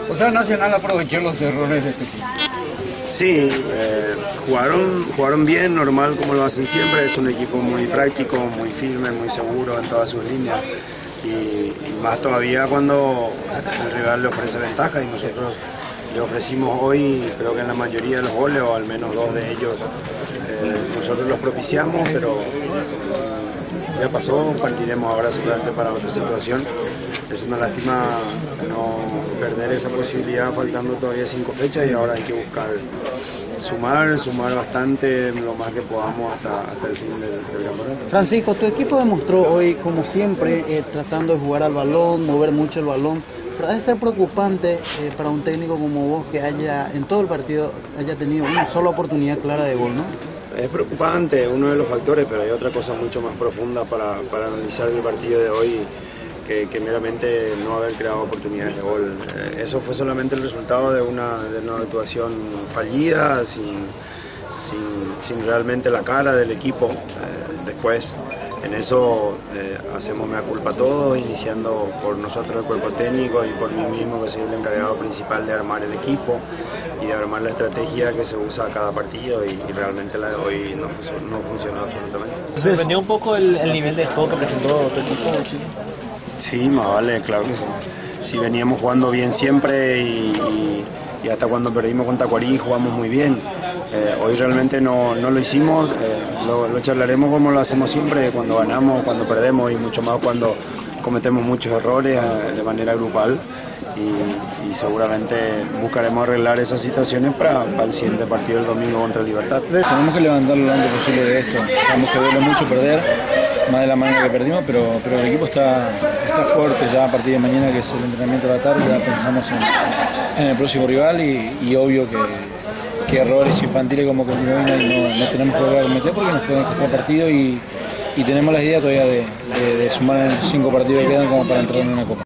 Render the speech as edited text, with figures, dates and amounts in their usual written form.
O sea, Nacional aprovechó los errores de este equipo. Sí, jugaron bien, normal como lo hacen siempre. Es un equipo muy práctico, muy firme, muy seguro en todas sus líneas. Y más todavía cuando el rival le ofrece ventaja y nosotros le ofrecimos hoy, creo que en la mayoría de los goles, o al menos 2 de ellos, nosotros los propiciamos, pero ya pasó, partiremos ahora seguramente para otra situación. Es una lástima no perder esa posibilidad faltando todavía 5 fechas y ahora hay que buscar sumar bastante, lo más que podamos hasta el fin del campeonato. Francisco, tu equipo demostró hoy, como siempre, tratando de jugar al balón, mover mucho el balón. Pero debe ser preocupante para un técnico como vos que en todo el partido haya tenido una sola oportunidad clara de gol, ¿no? Es preocupante, uno de los factores, pero hay otra cosa mucho más profunda para analizar el partido de hoy que meramente no haber creado oportunidades de gol. Eso fue solamente el resultado de una actuación fallida, sin realmente la cara del equipo. Después, en eso hacemos mea culpa todos, iniciando por nosotros el cuerpo técnico y por mí mismo, que soy el encargado principal de armar el equipo y de armar la estrategia que se usa a cada partido, y realmente la de hoy no funcionó absolutamente. ¿Se sorprendió un poco el nivel de juego que presentó tu equipo, Chile? Sí, más vale, claro que sí. Si veníamos jugando bien siempre y hasta cuando perdimos con Tacuarí jugamos muy bien. Hoy realmente no lo hicimos, lo charlaremos como lo hacemos siempre, cuando ganamos, cuando perdemos y mucho más cuando cometemos muchos errores de manera grupal, y seguramente buscaremos arreglar esas situaciones para el siguiente partido del domingo contra Libertad. Tenemos que levantar lo antes posible de esto, sabemos que duele mucho perder, más de la manera que perdimos, pero el equipo está fuerte. Ya a partir de mañana, que es el entrenamiento de la tarde, ya pensamos en el próximo rival, y obvio que errores infantiles como con Mirovina no tenemos que volver a cometer, porque nos pueden costar partido, y tenemos la idea todavía de sumar en 5 partidos que quedan como para entrar en una copa.